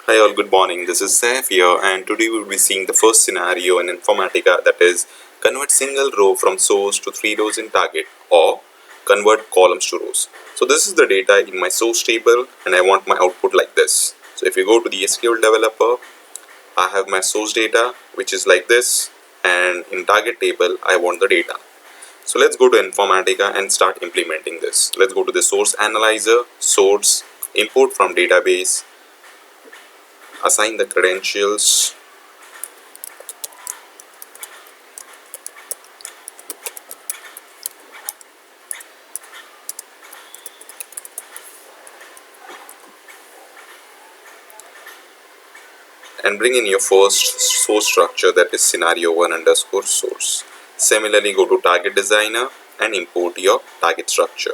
Hi all, good morning. This is Saif here, and today we'll be seeing the first scenario in Informatica, that is convert single row from source to three rows in target, or convert columns to rows. So this is the data in my source table and I want my output like this. So if you go to the SQL developer, I have my source data which is like this, and in target table I want the data. So let's go to Informatica and start implementing this. Let's go to the source analyzer, source, import from database, assign the credentials, and bring in your first source structure, that is scenario1 underscore source. Similarly, go to target designer and import your target structure.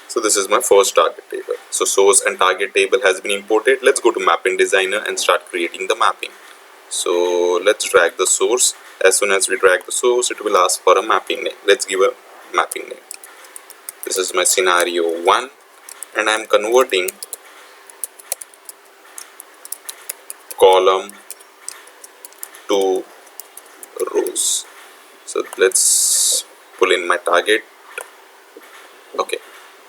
So this is my first target table. So source and target table has been imported. Let's go to mapping designer and start creating the mapping. So let's drag the source. As soon as we drag the source, it will ask for a mapping name. Let's give a mapping name. This is my scenario 1, and I am converting column to rows. So let's pull in my target. Okay,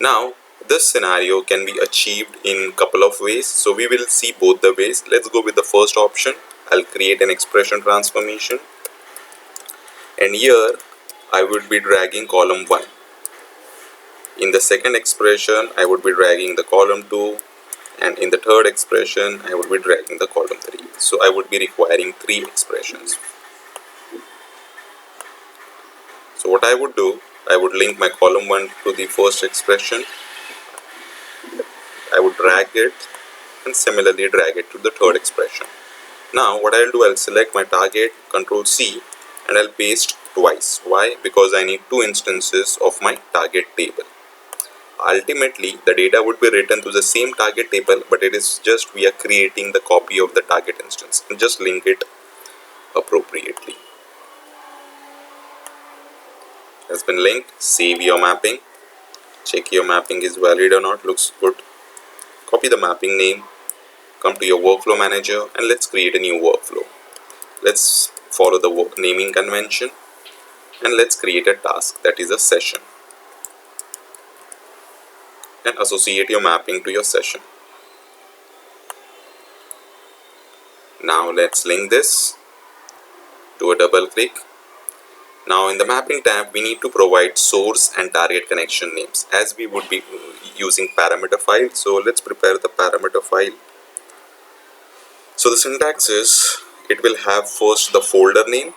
now this scenario can be achieved in couple of ways, so we will see both the ways. Let's go with the first option. I'll create an expression transformation, and here I would be dragging column 1. In the second expression I would be dragging the column 2, and in the third expression I would be dragging the column 3. So I would be requiring 3 expressions. So what I would do, I would link my column 1 to the first expression, I would drag it, and similarly drag it to the third expression. Now what I'll do, I'll select my target, Control C, and I'll paste twice. Why? Because I need 2 instances of my target table. Ultimately the data would be written to the same target table, but it is just we are creating the copy of the target instance, and just link it appropriately. Has been linked. Save your mapping, check your mapping is valid or not. Looks good. Copy the mapping name, come to your workflow manager, and let's create a new workflow. Let's follow the naming convention, and let's create a task, that is a session, and associate your mapping to your session. Now let's link this. Do a double click. Now in the mapping tab we need to provide source and target connection names, as we would be using parameter file. So let's prepare the parameter file. So the syntax is, it will have first the folder name.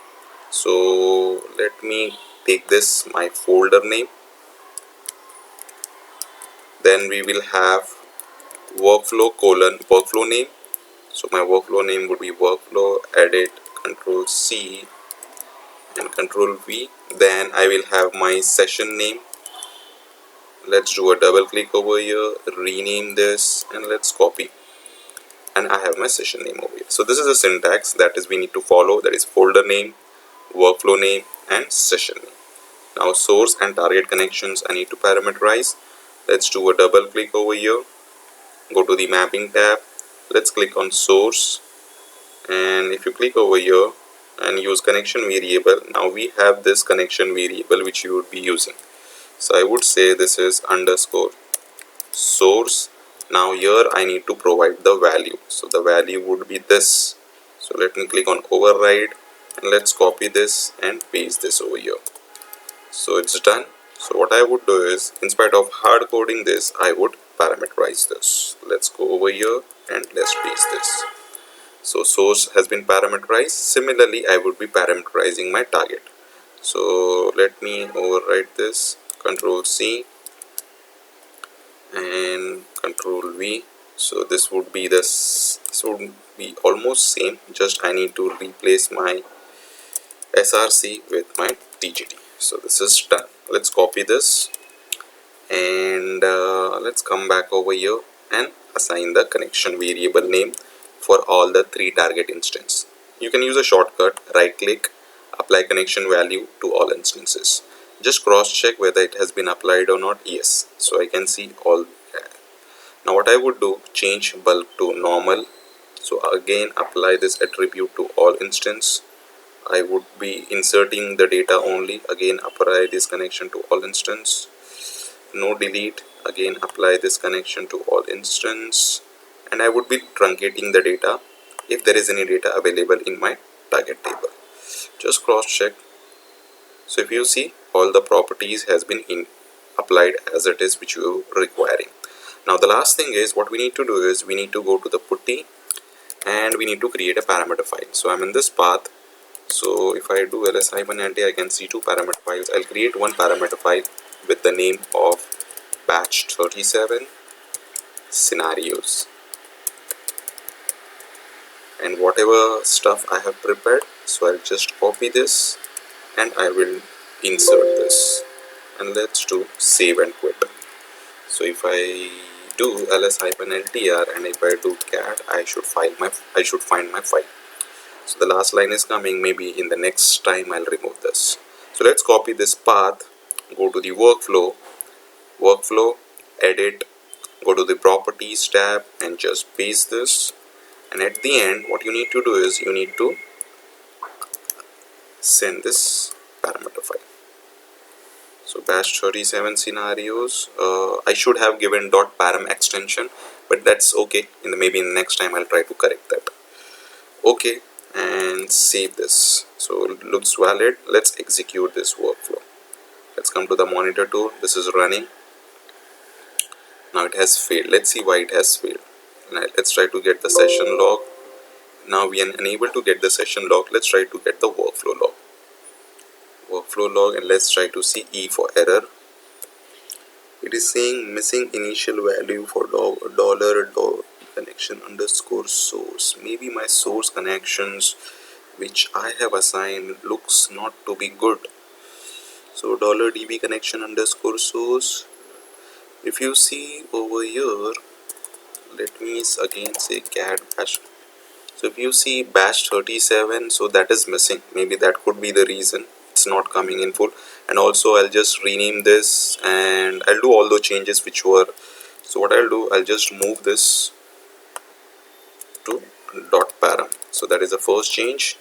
So let me take this, my folder name. Then we will have workflow colon workflow name. So my workflow name would be workflow, edit, Control C and Control V. Then I will have my session name. Let's do a double click over here, rename this, and let's copy, and I have my session name over here. So this is the syntax that is we need to follow, that is folder name, workflow name, and session name. Now source and target connections I need to parameterize. Let's do a double click over here, go to the mapping tab, let's click on source, and if you click over here and use connection variable, now we have this connection variable which you would be using. So I would say this is underscore source. Now here I need to provide the value, so the value would be this. So let me click on override, and let's copy this and paste this over here. So it's done. So what I would do is, in spite of hard coding this, I would parameterize this. Let's go over here and let's paste this. So source has been parameterized. Similarly I would be parameterizing my target. So let me overwrite this, Control C and Control V. So this would be this would be almost same, just I need to replace my src with my tgt. So this is done. Let's copy this, and let's come back over here and assign the connection variable name for all the 3 target instance. You can use a shortcut, right click, apply connection value to all instances. Just cross check whether it has been applied or not. Yes, so I can see all. Now what I would do, change bulb to normal. So again apply this attribute to all instance. I would be inserting the data only. Again apply this connection to all instance. No delete. Again apply this connection to all instance. And I would be truncating the data if there is any data available in my target table. Just cross check. So if you see, all the properties has been applied as it is which you are requiring. Now the last thing is, what we need to do is we need to go to the putty and we need to create a parameter file. So I'm in this path. So if I do ls-nt, I can see two parameter files. I'll create one parameter file with the name of batch 37 scenarios, and whatever stuff I have prepared, so I'll just copy this and I will insert this, and let's do save and quit. So if I do ls-ltr and if I do cat, I should find my file. So the last line is coming. Maybe in the next time I'll remove this. So let's copy this path, go to the workflow, edit, go to the properties tab and just paste this. And at the end, what you need to do is you need to send this parameter file. So batch 37 scenarios, I should have given .param extension, but that's okay. Maybe in the next time I'll try to correct that. Okay, and save this. So it looks valid. Let's execute this workflow. Let's come to the monitor tool. This is running. Now it has failed. Let's see why it has failed. Let's try to get the session log. Now we are unable to get the session log. Let's try to get the workflow log, and let's try to see E for error. It is saying missing initial value for dollar connection underscore source. Maybe my source connections which I have assigned looks not to be good. So $db connection underscore source. If you see over here, let me again say cat bash. So if you see batch 37, so that is missing. Maybe that could be the reason it's not coming in full. And also I'll just rename this and I'll do all the changes which were. So what I'll do, I'll just move this to .param. So that is the first change.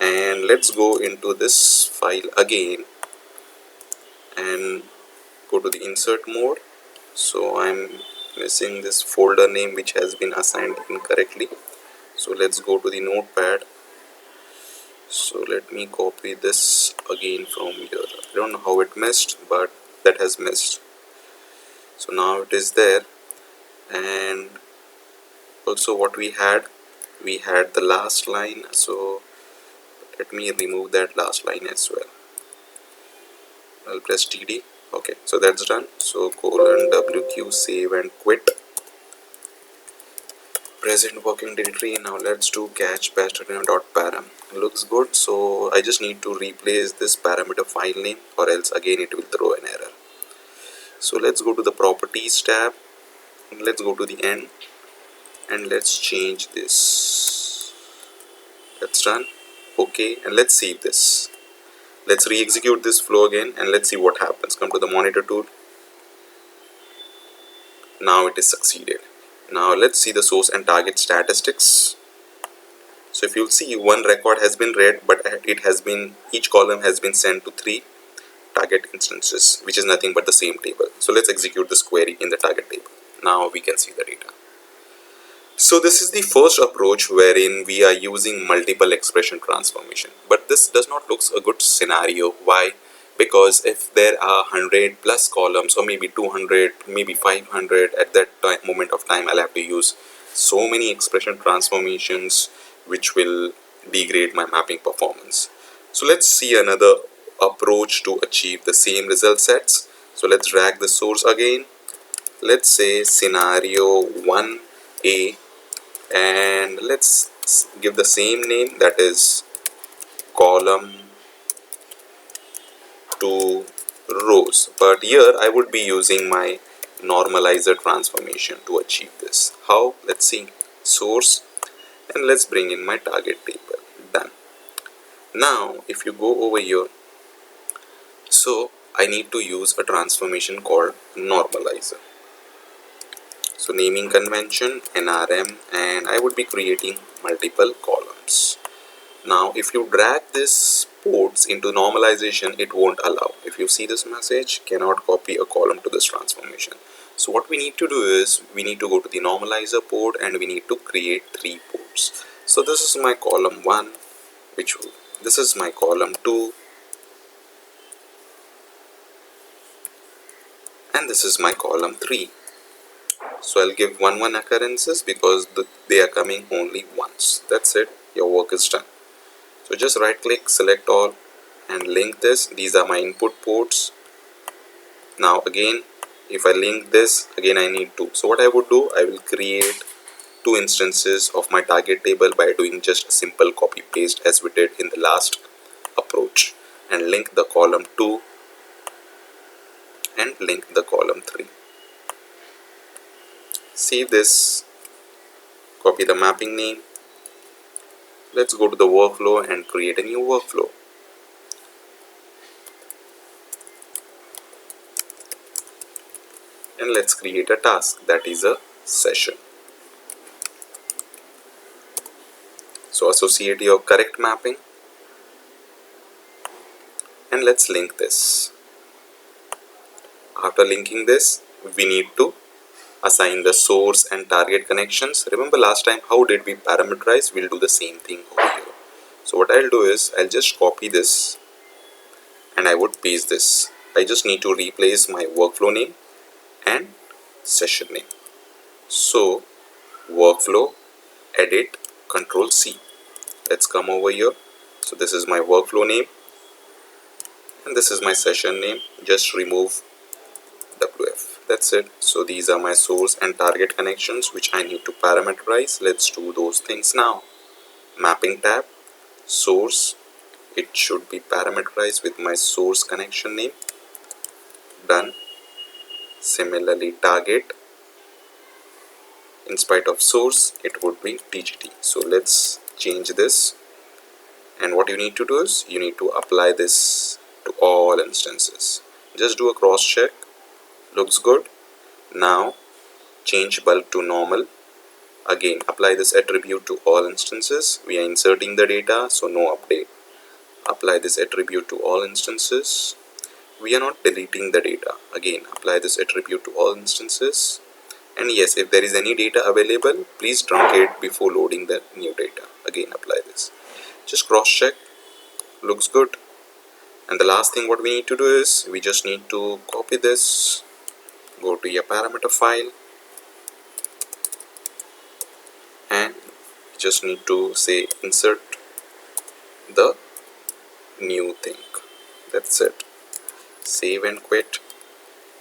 And let's go into this file again and go to the insert mode. So I'm missing this folder name which has been assigned incorrectly. So let's go to the notepad. So let me copy this again from here. I don't know how it missed, but that has missed. So now it is there. And also what we had the last line. So let me remove that last line as well. I'll press TD. Okay, so that's done. So :wq save and quit. Present working directory. Now let's do catch param. Looks good. So I just need to replace this parameter file name, or else again it will throw an error. So let's go to the properties tab and let's go to the end and let's change this. That's done. Okay, and let's save this. Let's re-execute this flow again and let's see what happens. Come to the monitor tool. Now it is succeeded. Now let's see the source and target statistics. So if you'll see, one record has been read, but each column has been sent to 3 target instances, which is nothing but the same table. So let's execute this query in the target table. Now we can see the data. So this is the first approach wherein we are using multiple expression transformation, but this does not look a good scenario. Why? Because if there are 100 plus columns, or maybe 200, maybe 500, at that moment of time I'll have to use so many expression transformations which will degrade my mapping performance. So let's see another approach to achieve the same result sets. So let's drag the source again. Let's say scenario 1A, and let's give the same name, that is column to rows, but here I would be using my normalizer transformation to achieve this. How? Let's see. Source, and let's bring in my target table. Done. Now if you go over here, so I need to use a transformation called normalizer. So naming convention NRM, and I would be creating multiple columns. Now if you drag this ports into normalization, it won't allow. If you see this message, cannot copy a column to this transformation. So what we need to do is we need to go to the normalizer port and we need to create 3 ports. So this is my column 1, this is my column 2, and this is my column 3. So I'll give 1 occurrences because they are coming only once. That's it, your work is done. So just right click, select all and link this. These are my input ports. Now again, if I link this, again I need to. So what I would do, I will create 2 instances of my target table by doing just a simple copy paste as we did in the last approach, and link the column 2 and link the column 3. Save this, copy the mapping name. Let's go to the workflow and create a new workflow. And let's create a task, that is a session. So associate your correct mapping and let's link this. After linking this, we need to assign the source and target connections. Remember last time how did we parameterize? We'll do the same thing over here. So what I'll do is I'll just copy this and I would paste this. I just need to replace my workflow name and session name. So workflow, edit, Control C. Let's come over here. So this is my workflow name and this is my session name. Just remove WF. That's it. So these are my source and target connections which I need to parameterize. Let's do those things now. Mapping tab, source, it should be parameterized with my source connection name. Done. Similarly target, in spite of source it would be TGT. So let's change this, and what you need to do is you need to apply this to all instances. Just do a cross check. Looks good. Now change bulk to normal. Again apply this attribute to all instances. We are inserting the data, so no update. Apply this attribute to all instances. We are not deleting the data. Again apply this attribute to all instances. And yes, if there is any data available, please truncate before loading the new data. Again apply this. Just cross check. Looks good. And the last thing what we need to do is we just need to copy this, go to your parameter file, and just need to say insert the new thing. That's it. Save and quit.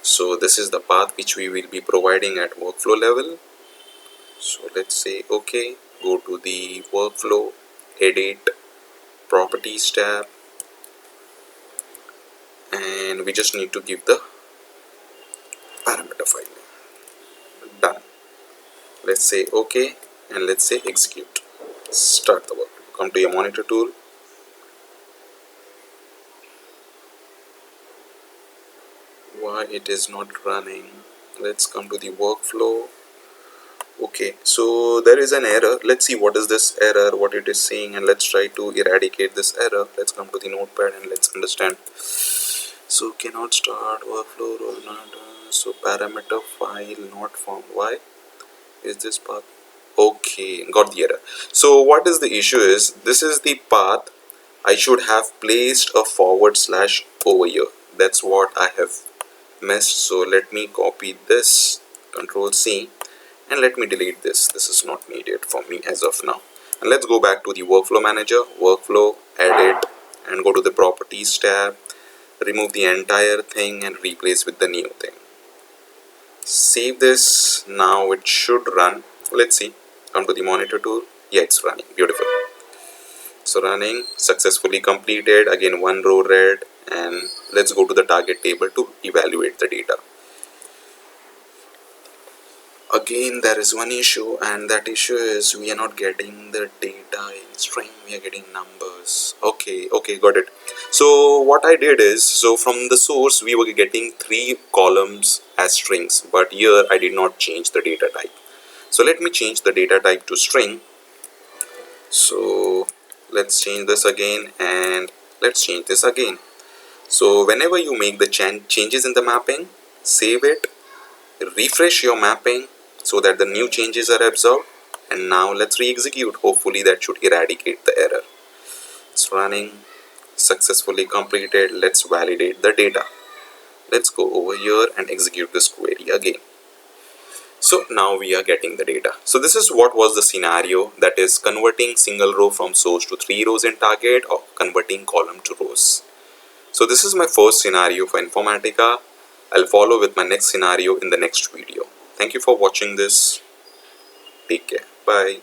So this is the path which we will be providing at workflow level. So let's say okay, go to the workflow, edit, properties tab, and we just need to give the parameter file. Done. Let's say okay and let's say execute. Start the work. Come to your monitor tool. Why it is not running? Let's come to the workflow. Okay, so there is an error. Let's see what is this error, what it is saying, and let's try to eradicate this error. Let's come to the notepad and let's understand. So cannot start workflow role not so parameter file not found. Why is this path? Okay, got the error. So what is the issue is this is the path I should have placed a forward slash over here. That's what I have missed. So let me copy this, Control C, and let me delete this. This is not needed for me as of now. And let's go back to the workflow manager, workflow, edit, and go to the properties tab. Remove the entire thing and replace with the new thing. Save this. Now it should run. Let's see. Come to the monitor tool. Yeah, it's running. Beautiful. So running, successfully completed. Again, 1 row red, and let's go to the target table to evaluate the data. again there is one issue, and that issue is we are not getting the data in string, we are getting numbers. Okay, got it. So what I did is, so from the source we were getting 3 columns as strings, but here I did not change the data type. So let me change the data type to string. So let's change this again, and let's change this again. So whenever you make the changes in the mapping, save it, refresh your mapping so that the new changes are absorbed, and now let's re-execute. Hopefully that should eradicate the error. It's running, successfully completed. Let's validate the data. Let's go over here and execute this query again. So now we are getting the data. So this is what was the scenario, that is converting single row from source to 3 rows in target, or converting column to rows. So this is my first scenario for Informatica. I'll follow with my next scenario in the next video. Thank you for watching this. Take care. Bye.